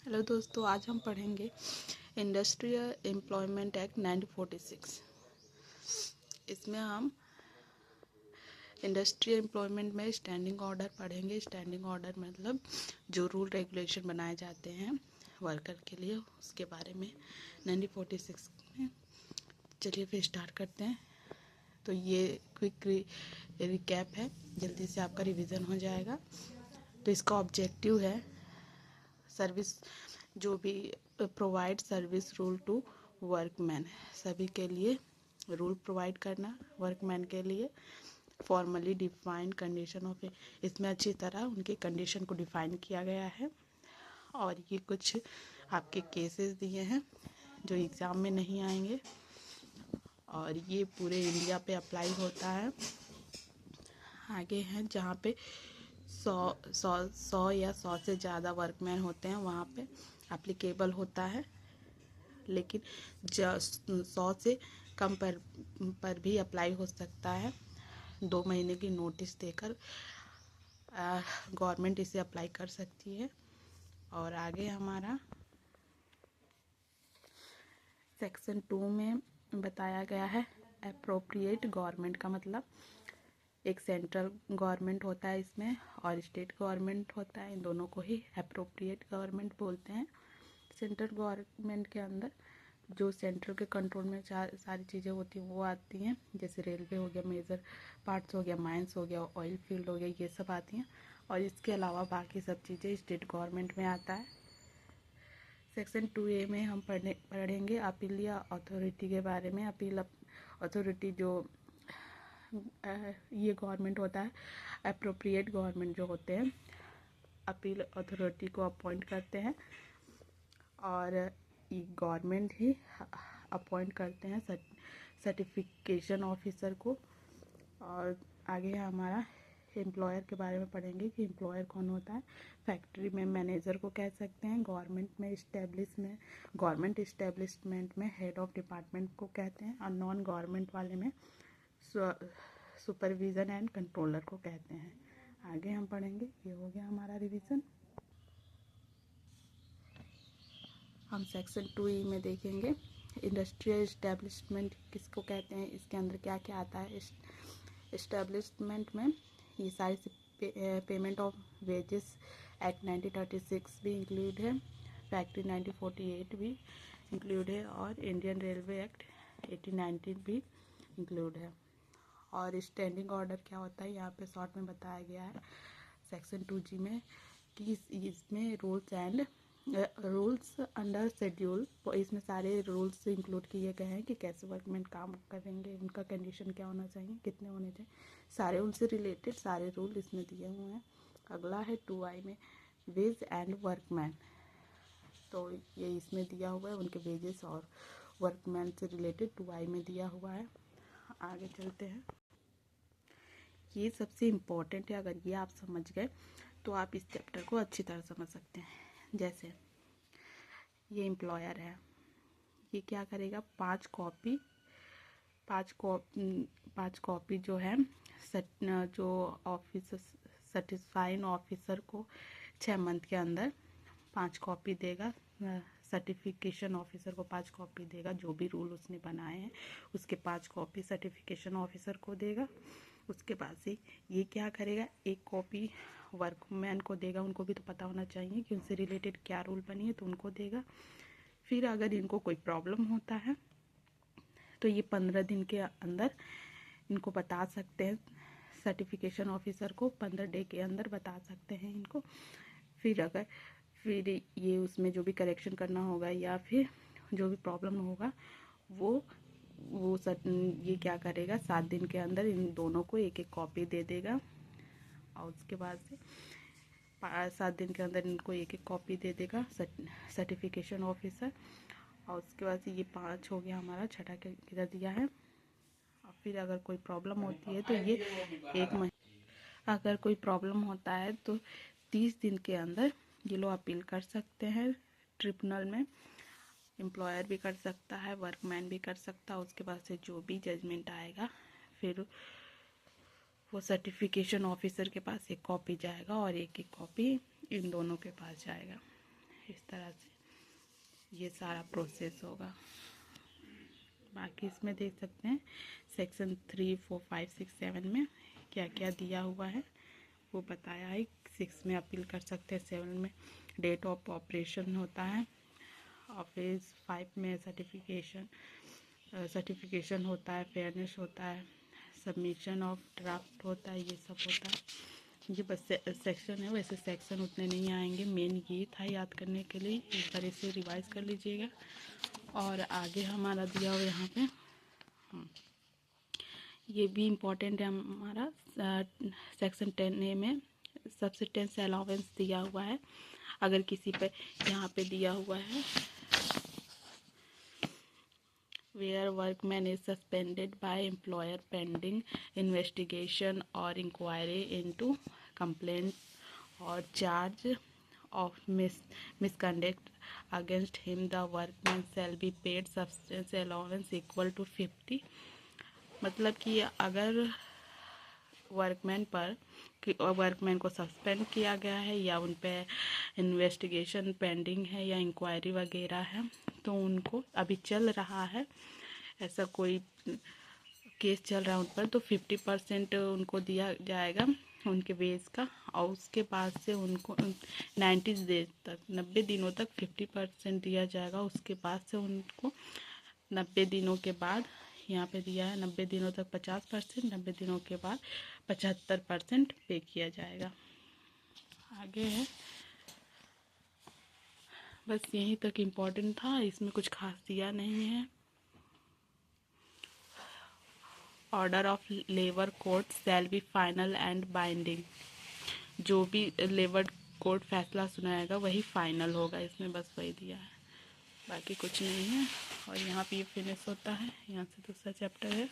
Hello दोस्तों, आज हम पढ़ेंगे इंडस्ट्रियल एम्प्लॉयमेंट एक्ट 1946। इसमें हम इंडस्ट्रियल एम्प्लॉयमेंट में स्टैंडिंग ऑर्डर पढ़ेंगे। स्टैंडिंग ऑर्डर मतलब जो रूल रेगुलेशन बनाए जाते हैं वर्कर के लिए, उसके बारे में 1946 में। चलिए फिर स्टार्ट करते हैं। तो ये क्विक रिकैप है, जल्दी से आपका रिवीजन हो जाएगा। तो इसका ऑब्जेक्टिव है सर्विस, जो भी provide service rule to workman, सभी के लिए रूल प्रोवाइड करना वर्कमैन के लिए। फॉर्मली डिफाइंड कंडीशन ऑफ, इसमें अच्छी तरह उनके कंडीशन को डिफाइन किया गया है। और ये कुछ आपके केसेस दिए हैं जो एग्ज़ाम में नहीं आएंगे, और ये पूरे इंडिया पे अप्लाई होता है। आगे हैं जहाँ पे 100 या 100 से ज़्यादा वर्कमैन होते हैं, वहाँ पे एप्लीकेबल होता है। लेकिन 100 से कम पर भी अप्लाई हो सकता है। 2 महीने की नोटिस देकर गवर्नमेंट इसे अप्लाई कर सकती है। और आगे हमारा सेक्शन 2 में बताया गया है एप्रोप्रिएट गवर्नमेंट का मतलब एक सेंट्रल गवर्नमेंट होता है इसमें, और स्टेट गवर्नमेंट होता है। इन दोनों को ही एप्रोप्रिएट गवर्नमेंट बोलते हैं। सेंट्रल गवर्नमेंट के अंदर जो सेंट्रल के कंट्रोल में सारी चीज़ें होती हैं वो आती हैं, जैसे रेलवे हो गया, मेजर पार्ट्स हो गया, माइंस हो गया, ऑयल फील्ड हो गया, ये सब आती हैं। और इसके अलावा बाकी सब चीज़ें स्टेट गवर्नमेंट में आता है। सेक्शन 2A में हम पढ़ेंगे अपील या अथॉरिटी के बारे में। अपील अथॉरिटी जो ये गवर्नमेंट होता है, एप्रोप्रिएट गवर्नमेंट जो होते हैं अपील अथॉरिटी को अपॉइंट करते हैं, और ये गवर्नमेंट ही अपॉइंट करते हैं सर्टिफिकेशन ऑफिसर को। और आगे है एम्प्लॉयर के बारे में पढ़ेंगे कि एम्प्लॉयर कौन होता है। फैक्ट्री में मैनेजर को कह सकते हैं। गवर्नमेंट इस्टेब्लिशमेंट में हेड ऑफ डिपार्टमेंट को कहते हैं, और नॉन गवर्नमेंट वाले में सुपरविज़न एंड कंट्रोलर को कहते हैं। आगे हम पढ़ेंगे। ये हो गया हमारा रिवीजन। हम सेक्शन 2E में देखेंगे इंडस्ट्रियल इस्टेब्लिशमेंट किसको कहते हैं, इसके अंदर क्या क्या आता है। इस्टेब्लिशमेंट में ये सारी पेमेंट ऑफ वेजेस एक्ट 1936 भी इंक्लूड है, फैक्ट्री 1948 भी इंक्लूड है, और इंडियन रेलवे एक्ट 1890 भी इंक्लूड है। और स्टैंडिंग ऑर्डर क्या होता है यहाँ पे शॉर्ट में बताया गया है सेक्शन 2G में कि इसमें रूल्स अंडर शेड्यूल, इसमें सारे रूल्स इंक्लूड किए गए हैं कि कैसे वर्कमैन काम करेंगे, उनका कंडीशन क्या होना चाहिए, कितने होने चाहिए, सारे उनसे रिलेटेड सारे रूल इसमें दिए हुए हैं। अगला है 2I में वेज एंड वर्कमैन। तो ये इसमें दिया हुआ है, उनके वेजेस और वर्कमैन से रिलेटेड 2I में दिया हुआ है। आगे चलते हैं। ये सबसे इम्पोर्टेंट है, अगर ये आप समझ गए तो आप इस चैप्टर को अच्छी तरह समझ सकते हैं। जैसे ये एम्प्लॉयर है, ये क्या करेगा, 5 कॉपी जो है जो ऑफिसर सर्टिफाइंग ऑफिसर को 6 मंथ के अंदर 5 कॉपी देगा। सर्टिफिकेशन ऑफिसर को 5 कॉपी देगा, जो भी रूल उसने बनाए हैं उसके 5 कॉपी सर्टिफिकेशन ऑफिसर को देगा। उसके बाद से ये क्या करेगा, एक कॉपी वर्कमैन को देगा, उनको भी तो पता होना चाहिए कि उनसे रिलेटेड क्या रूल बनी है, तो उनको देगा। फिर अगर इनको कोई प्रॉब्लम होता है तो ये 15 दिन के अंदर इनको बता सकते हैं, सर्टिफिकेशन ऑफिसर को 15 डे के अंदर बता सकते हैं इनको। फिर ये उसमें जो भी करेक्शन करना होगा या फिर जो भी प्रॉब्लम होगा वो ये क्या करेगा, 7 दिन के अंदर इन दोनों को एक एक कॉपी दे देगा। और उसके बाद से 7 दिन के अंदर इनको एक एक कॉपी दे देगा सर्टिफिकेशन ऑफिसर। और उसके बाद से ये 5 हो गया हमारा, छठा किधर दिया है। और फिर अगर कोई प्रॉब्लम होती है तो ये अगर कोई प्रॉब्लम होता है तो 30 दिन के अंदर ये लोग अपील कर सकते हैं ट्रिब्यूनल में। एम्प्लॉयर भी कर सकता है, वर्कमैन भी कर सकता है। उसके बाद से जो भी जजमेंट आएगा फिर वो सर्टिफिकेशन ऑफिसर के पास एक कॉपी जाएगा और एक एक कॉपी इन दोनों के पास जाएगा। इस तरह से ये सारा प्रोसेस होगा। बाकी इसमें देख सकते हैं सेक्शन 3, 4, 5, 6, 7 में क्या क्या दिया हुआ है वो बताया है। 6 में अपील कर सकते हैं, 7 में डेट ऑफ ऑपरेशन होता है, ऑफिस 5 में सर्टिफिकेशन होता है, फेयरनेस होता है, सबमिशन ऑफ ड्राफ्ट होता है, ये सब होता है। ये बस सेक्शन है, वैसे सेक्शन उतने नहीं आएंगे। मेन ये था याद करने के लिए, एक बार इसे रिवाइज कर लीजिएगा। और आगे हमारा दिया हुआ यहाँ पे ये भी इम्पोर्टेंट है हमारा सेक्शन 10A में सब्सिस्टेंस अलाउंस दिया हुआ है। अगर किसी पे यहाँ पे दिया हुआ है where workman is suspended by employer pending investigation or inquiry into complaint or charge of misconduct against him, the workman shall be paid subsistence allowance equal to 50। मतलब कि अगर वर्कमैन को सस्पेंड किया गया है या उन पे इन्वेस्टिगेशन पेंडिंग है या इंक्वायरी वगैरह है, तो उनको अभी चल रहा है ऐसा कोई केस चल रहा है उन पर, तो 50% उनको दिया जाएगा उनके वेज का। और उसके बाद से उनको 90 डेज तक 90 दिनों तक 50% दिया जाएगा। उसके बाद से उनको 90 दिनों के बाद यहाँ पे दिया है 90 दिनों तक 50%, 90 दिनों के बाद 75% पे किया जाएगा। आगे है बस यहीं तक इम्पोर्टेंट था, इसमें कुछ खास दिया नहीं है। Order of labour court shall be final and binding. जो भी लेबर कोर्ट फैसला सुनाएगा वही फाइनल होगा, इसमें बस वही दिया है, बाकी कुछ नहीं है। और यहाँ पे ये फिनिश होता है, यहाँ से दूसरा चैप्टर है।